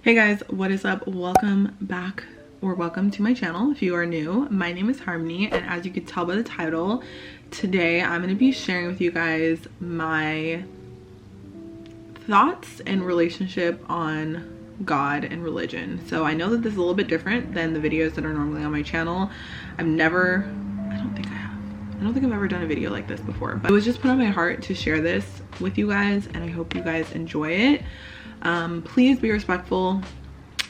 Hey guys, what is up? Welcome back, or welcome to my channel if you are new. My name is Harmony, and as you can tell by the title, today I'm going to be sharing with you guys my thoughts and relationship on God and religion. So I know that this is a little bit different than the videos that are normally on my channel. I don't think I've ever done a video like this before, but it was just put on my heart to share this with you guys, and I hope you guys enjoy it. Please be respectful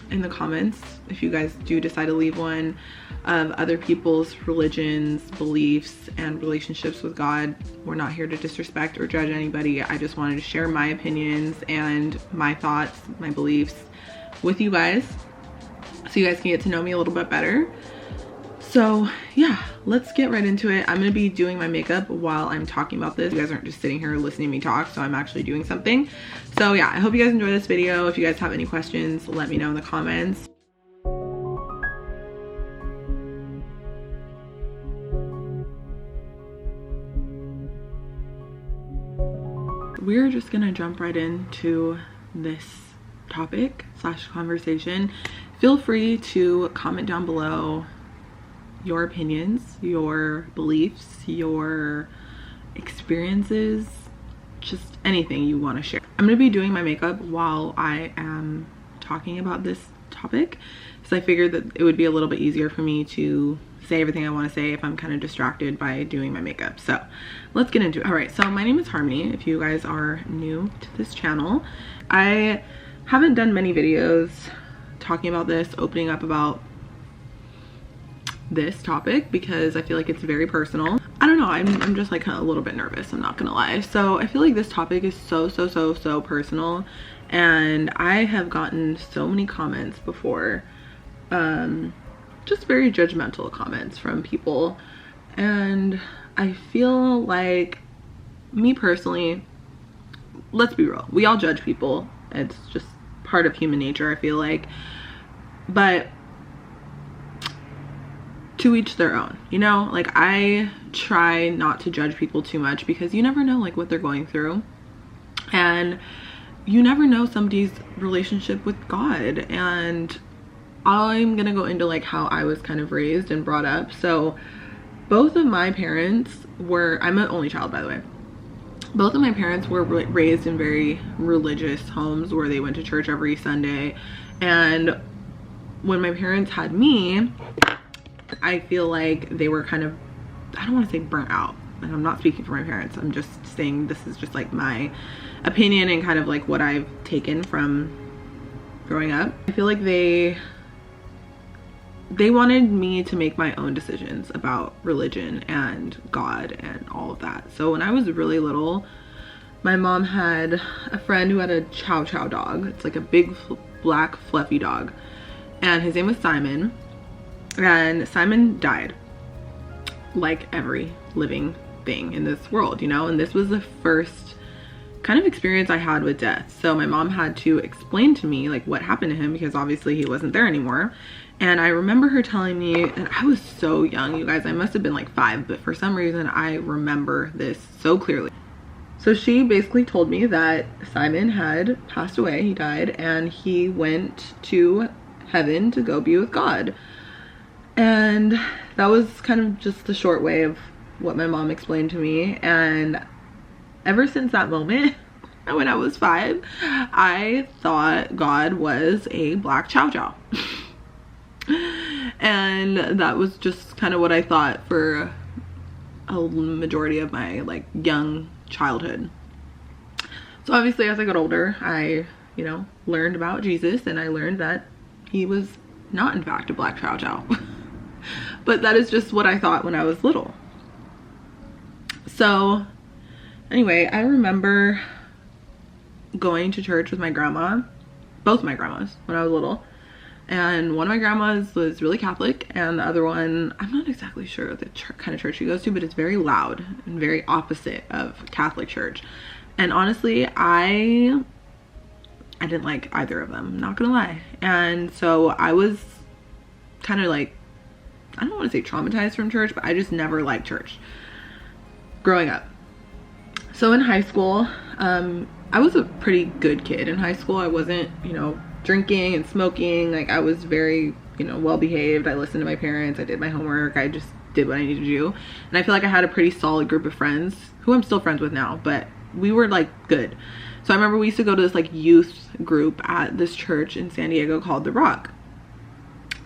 in the comments if you guys do decide to leave one of other people's religions, beliefs, and relationships with God. We're not here to disrespect or judge anybody. I just wanted to share my opinions and my thoughts, my beliefs with you guys so you guys can get to know me a little bit better. So yeah, let's get right into it. I'm gonna be doing my makeup while I'm talking about this. You guys aren't just sitting here listening to me talk, so I'm actually doing something. So yeah, I hope you guys enjoy this video. If you guys have any questions, let me know in the comments. We're just gonna jump right into this topic / conversation. Feel free to comment down below your opinions, your beliefs, your experiences, just anything you want to share. I'm going to be doing my makeup while I am talking about this topic, so I figured that it would be a little bit easier for me to say everything I want to say if I'm kind of distracted by doing my makeup. So let's get into it. All right, so my name is Harmony if you guys are new to this channel. I haven't done many videos talking about this, opening up about this topic, because I feel like it's very personal. I don't know, I'm just like a little bit nervous, I'm not gonna lie. So I feel like this topic is so personal, and I have gotten so many comments before, just very judgmental comments from people, and I feel like, me personally, let's be real, we all judge people. It's just part of human nature, I feel like, but to each their own, you know? Like, I try not to judge people too much because you never know like what they're going through, and you never know somebody's relationship with God. And I'm gonna go into like how I was kind of raised and brought up. So both of my parents were, I'm an only child, by the way, both of my parents were raised in very religious homes where they went to church every Sunday. And when my parents had me, I feel like they were kind of, I don't want to say burnt out, and I'm not speaking for my parents, I'm just saying this is just like my opinion and kind of like what I've taken from growing up. I feel like they wanted me to make my own decisions about religion and God and all of that. So when I was really little, my mom had a friend who had a chow chow dog. It's like a big black fluffy dog, and his name was Simon. And Simon died, like every living thing in this world, you know? And this was the first kind of experience I had with death. So my mom had to explain to me like what happened to him, because obviously he wasn't there anymore. And I remember her telling me, and I was so young, you guys, I must have been like 5, but for some reason I remember this so clearly. So she basically told me that Simon had passed away, he died, and he went to heaven to go be with God. And that was kind of just the short way of what my mom explained to me. And ever since that moment, when I was 5, I thought God was a black chow chow. And that was just kind of what I thought for a majority of my like young childhood. So obviously as I got older, I, you know, learned about Jesus, and I learned that he was not in fact a black chow chow. But that is just what I thought when I was little. So anyway, I remember going to church with my grandma, both my grandmas, when I was little. And one of my grandmas was really Catholic, and the other one, I'm not exactly sure the kind of church she goes to, but it's very loud and very opposite of Catholic church. And honestly, I didn't like either of them, not gonna lie. And so I was kind of like, I don't want to say traumatized from church, but I just never liked church growing up. So in high school, I was a pretty good kid in high school. I wasn't, you know, drinking and smoking. Like I was very, you know, well behaved. I listened to my parents. I did my homework. I just did what I needed to do. And I feel like I had a pretty solid group of friends who I'm still friends with now, but we were like good. So I remember we used to go to this like youth group at this church in San Diego called The Rock.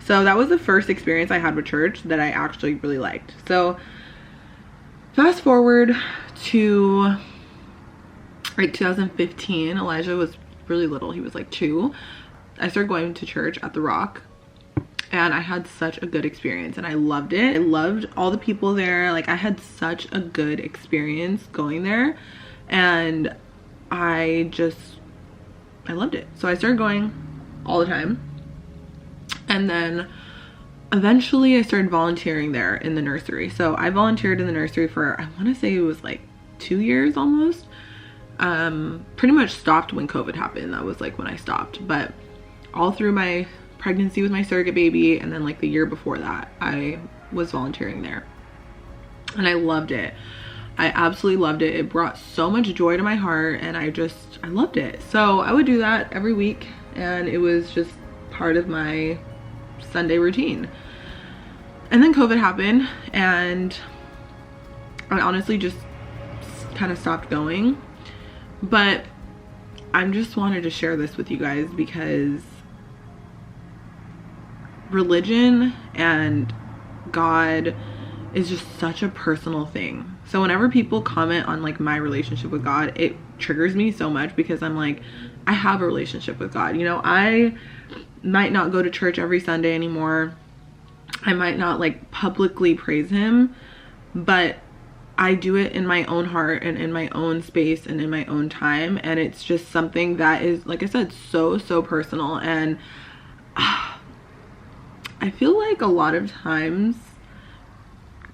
So that was the first experience I had with church that I actually really liked. So fast forward to like 2015, Elijah was really little. He was like 2. I started going to church at The Rock, and I had such a good experience and I loved it. I loved all the people there. Like I had such a good experience going there, and I loved it. So I started going all the time. And then eventually I started volunteering there in the nursery. So I volunteered in the nursery for, I want to say it was like 2 years almost. Pretty much stopped when COVID happened. That was like when I stopped. But all through my pregnancy with my surrogate baby, and then like the year before that, I was volunteering there. And I loved it. I absolutely loved it. It brought so much joy to my heart, and I loved it. So I would do that every week, and it was just part of my Sunday routine. And then COVID happened, and I honestly just kind of stopped going. But I just wanted to share this with you guys because religion and God is just such a personal thing. So whenever people comment on like my relationship with God, it triggers me so much because I'm like, I have a relationship with God. You know, I might not go to church every Sunday anymore. I might not like publicly praise him, but I do it in my own heart and in my own space and in my own time. And it's just something that is, like I said, so personal. And I feel like a lot of times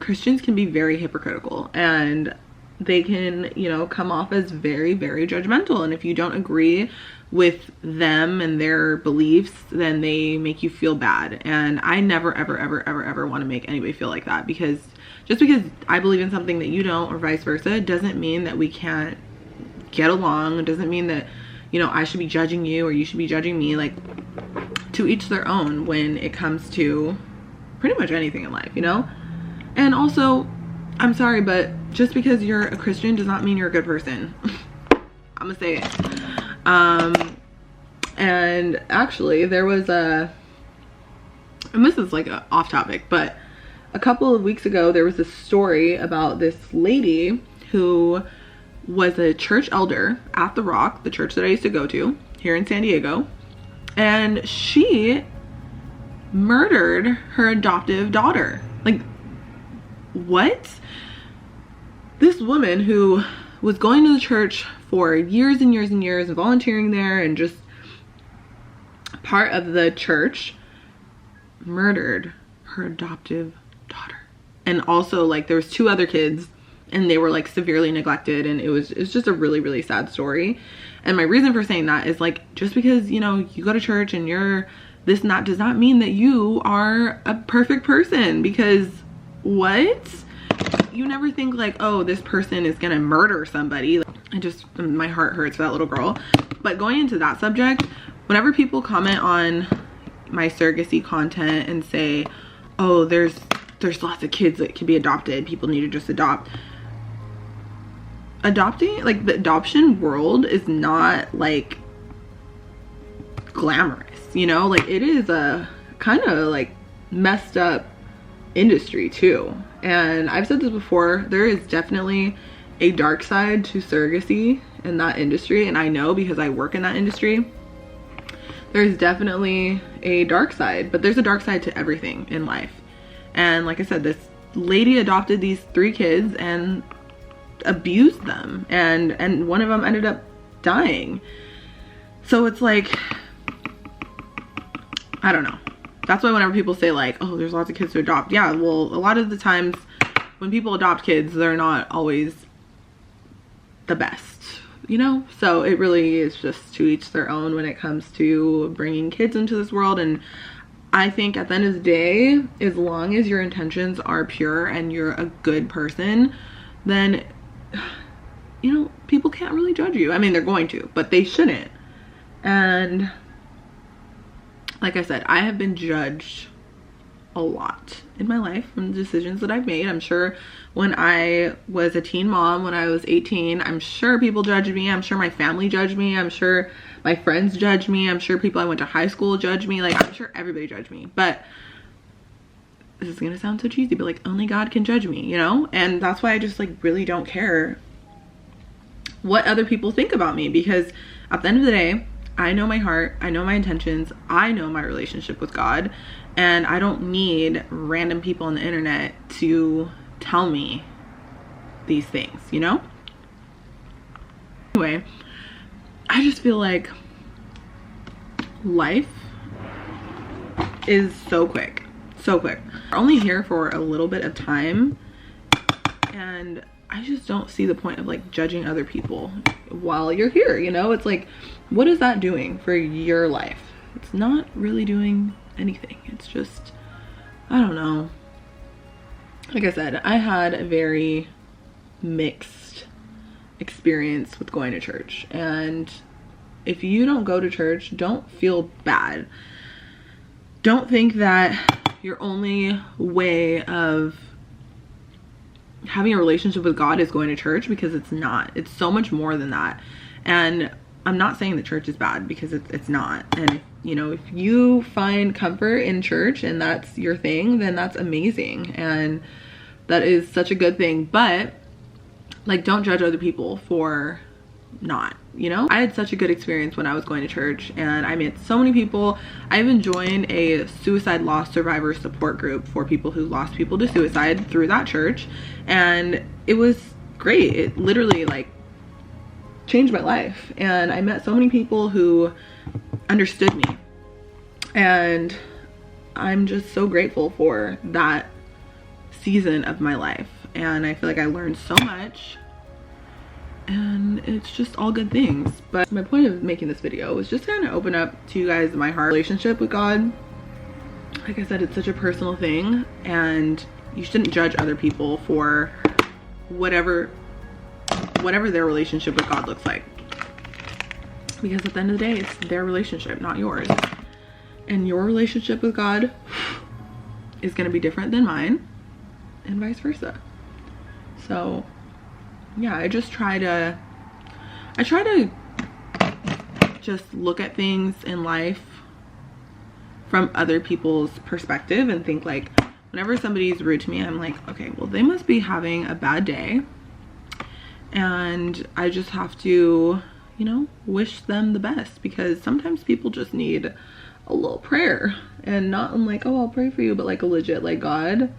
Christians can be very hypocritical, and they can, you know, come off as very judgmental. And if you don't agree with them and their beliefs, then they make you feel bad. And I never ever want to make anybody feel like that, because just because I believe in something that you don't, or vice versa, doesn't mean that we can't get along. It doesn't mean that, you know, I should be judging you or you should be judging me. Like, to each their own when it comes to pretty much anything in life, you know? And also, I'm sorry, but just because you're a Christian does not mean you're a good person. I'm gonna say it. And actually there was and this is like off topic, but a couple of weeks ago there was a story about this lady who was a church elder at The Rock, the church that I used to go to here in San Diego, and she murdered her adoptive daughter. Like, what? This woman who was going to the church for years and years and years and volunteering there and just part of the church, murdered her adoptive daughter. And also, like, there was 2 other kids and they were like severely neglected, and it's just a really sad story. And my reason for saying that is, like, just because, you know, you go to church and you're this and that does not mean that you are a perfect person. Because what? You never think like, oh, this person is gonna murder somebody. My heart hurts for that little girl. But going into that subject, whenever people comment on my surrogacy content and say, oh, there's lots of kids that can be adopted, people need to just adopt. Adopting, like, the adoption world is not like glamorous, you know? Like, it is a kind of like messed up industry too. And I've said this before, there is definitely a dark side to surrogacy in that industry, and I know because I work in that industry. There's definitely a dark side, but there's a dark side to everything in life. And like I said, this lady adopted these 3 kids and abused them, and one of them ended up dying. So it's like, I don't know. That's why whenever people say like, oh, there's lots of kids to adopt, yeah, well, a lot of the times when people adopt kids, they're not always the best, you know? So it really is just to each their own when it comes to bringing kids into this world. And I think at the end of the day, as long as your intentions are pure and you're a good person, then, you know, people can't really judge you. I mean, they're going to, but they shouldn't. And like I said, I have been judged a lot in my life from the decisions that I've made. I'm sure when I was a teen mom, when I was 18, I'm sure people judged me. I'm sure my family judged me. I'm sure my friends judged me. I'm sure people I went to high school judged me. Like, I'm sure everybody judged me. But this is gonna sound so cheesy, but like, only God can judge me, you know? And that's why I just like really don't care what other people think about me, because at the end of the day, I know my heart, I know my intentions, I know my relationship with God, and I don't need random people on the internet to tell me these things, you know? Anyway, I just feel like life is so quick, so quick. We're only here for a little bit of time, and I just don't see the point of like judging other people while you're here, you know? It's like, what is that doing for your life? It's not really doing anything. It's just, I don't know. Like I said, I had a very mixed experience with going to church, and if you don't go to church, don't feel bad. Don't think that your only way of having a relationship with God is going to church, because it's not. It's so much more than that. And I'm not saying that church is bad, because it's not. And you know, if you find comfort in church and that's your thing, then that's amazing, and that is such a good thing. But like, don't judge other people for not, you know? I had such a good experience when I was going to church, and I met so many people. I even joined a suicide loss survivor support group for people who lost people to suicide through that church, and it was great. It literally like changed my life, and I met so many people who understood me, and I'm just so grateful for that season of my life. And I feel like I learned so much, and it's just all good things. But my point of making this video was just kind of open up to you guys my heart relationship with God. Like I said, it's such a personal thing, and you shouldn't judge other people for whatever their relationship with God looks like, because at the end of the day, it's their relationship, not yours. And your relationship with God is going to be different than mine, and vice versa. So yeah, I try to just look at things in life from other people's perspective, and think like, whenever somebody's rude to me, I'm like, okay, well, they must be having a bad day, and I just have to, you know, wish them the best, because sometimes people just need a little prayer. And not in like, oh, I'll pray for you, but like a legit, like, God,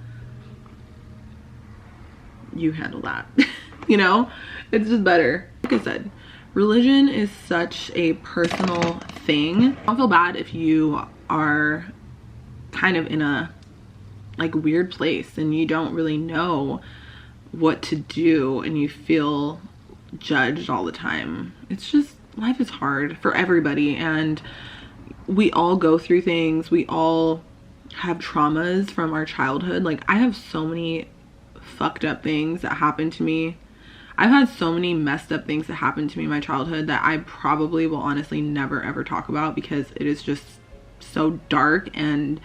you handle that. You know, it's just better. Like I said, religion is such a personal thing. Don't feel bad if you are kind of in a like weird place and you don't really know what to do, and you feel judged all the time. It's just, life is hard for everybody, and we all go through things. We all have traumas from our childhood. Like, I have so many fucked up things that happened to me. I've had so many messed up things that happened to me in my childhood that I probably will honestly never ever talk about, because it is just so dark and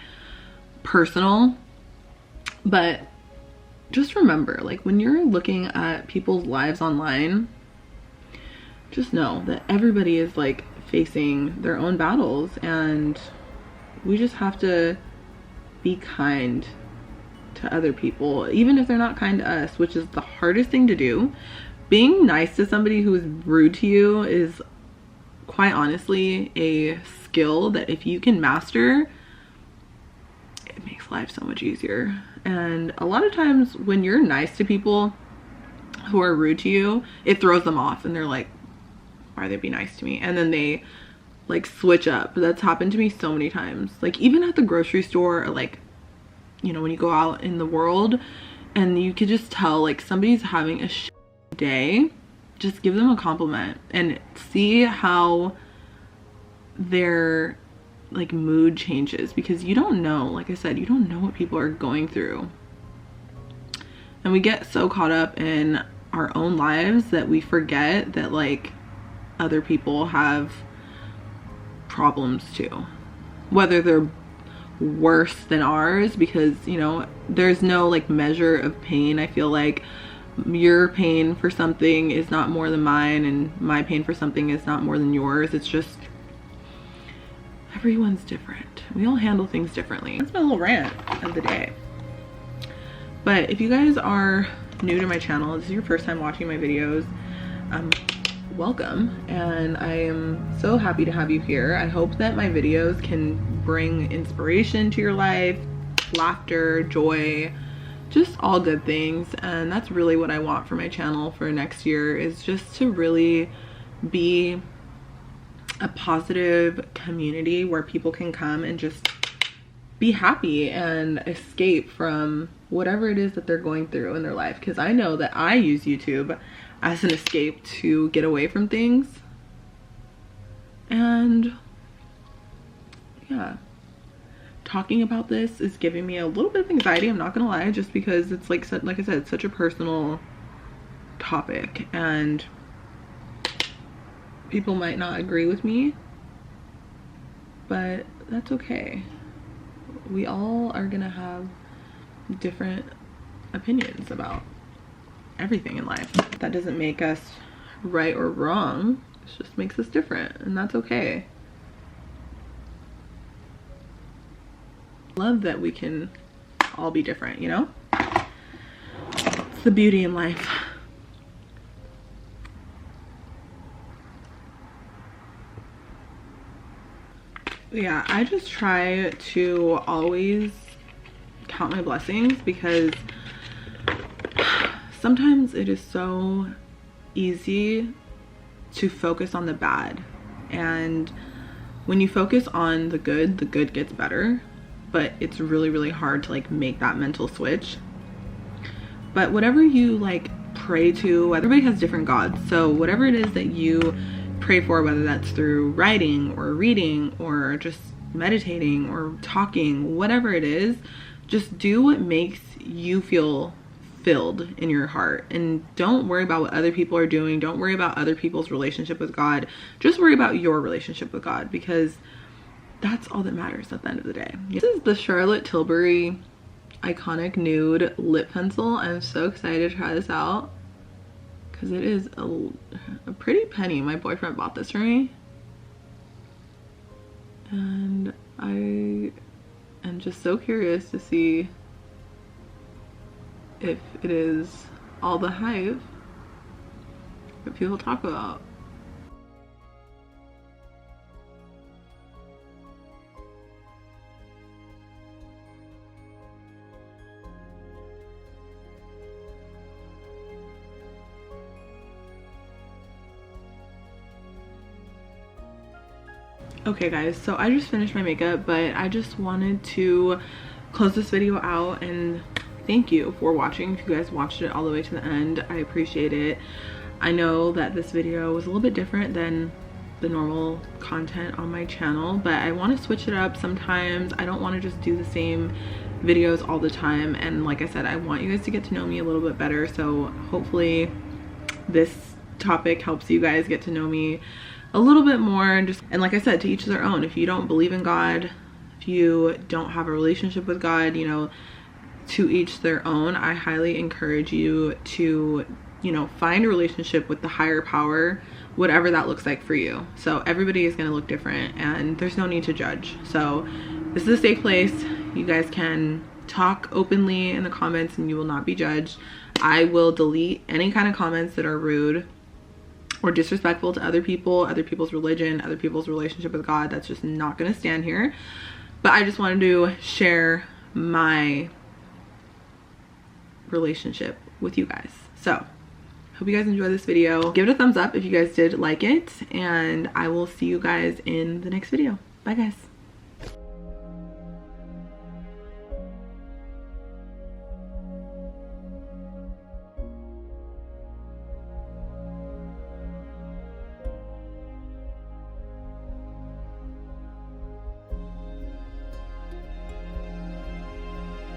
personal. But just remember, like, when you're looking at people's lives online, just know that everybody is like facing their own battles, and we just have to be kind to other people, even if they're not kind to us, which is the hardest thing to do. Being nice to somebody who is rude to you is quite honestly a skill that if you can master, it makes life so much easier. And a lot of times when you're nice to people who are rude to you, it throws them off, and they're like, why are they being nice to me? And then they like switch up. That's happened to me so many times. Like, even at the grocery store, or like, you know, when you go out in the world and you could just tell like somebody's having a shit day, just give them a compliment and see how their like mood changes, because you don't know, like I said, you don't know what people are going through. And we get so caught up in our own lives that we forget that like other people have problems too. whether they're worse than ours, because you know, there's no like measure of pain. I feel like your pain for something is not more than mine, and my pain for something is not more than yours. It's just everyone's different. We all handle things differently. That's my little rant of the day. But if you guys are new to my channel, this is your first time watching my videos, welcome, and I am so happy to have you here. I hope that my videos can bring inspiration to your life, laughter, joy, just all good things. And that's really what I want for my channel for next year, is just to really be a positive community where people can come and just be happy and escape from whatever it is that they're going through in their life. Because I know that I use YouTube as an escape to get away from things. And yeah, talking about this is giving me a little bit of anxiety, I'm not gonna lie, just because it's like I said, it's such a personal topic and people might not agree with me, but that's okay. We all are gonna have different opinions about everything in life. That doesn't make us right or wrong, it just makes us different, and that's okay. Love that we can all be different, you know? It's the beauty in life. Yeah, I just try to always count my blessings, because sometimes it is so easy to focus on the bad, and when you focus on the good gets better, but it's really, really hard to like make that mental switch. But whatever you like pray to, everybody has different gods, so whatever it is that you pray for, whether that's through writing or reading or just meditating or talking, whatever it is, just do what makes you feel filled in your heart, and don't worry about what other people are doing. Don't worry about other people's relationship with God. Just worry about your relationship with God, because that's all that matters at the end of the day. This is the Charlotte Tilbury Iconic Nude Lip Pencil. I'm so excited to try this out because it is a pretty penny. My boyfriend bought this for me, and I am just so curious to see if it is all the hype that people talk about. Okay guys, so I just finished my makeup, but I just wanted to close this video out and thank you for watching. If you guys watched it all the way to the end, I appreciate it. I know that this video was a little bit different than the normal content on my channel, but I want to switch it up sometimes. I don't want to just do the same videos all the time, and like I said, I want you guys to get to know me a little bit better, so hopefully this topic helps you guys get to know me a little bit more. And like I said, to each their own. If you don't believe in God, if you don't have a relationship with God, you know, to each their own. I highly encourage you to, you know, find a relationship with the higher power, whatever that looks like for you. So everybody is going to look different, and there's no need to judge. So this is a safe place. You guys can talk openly in the comments and you will not be judged. I will delete any kind of comments that are rude or disrespectful to other people, other people's religion, other people's relationship with God. That's just not going to stand here. But I just wanted to share my relationship with you guys. So hope you guys enjoyed this video. Give it a thumbs up if you guys did like it, and I will see you guys in the next video. Bye guys.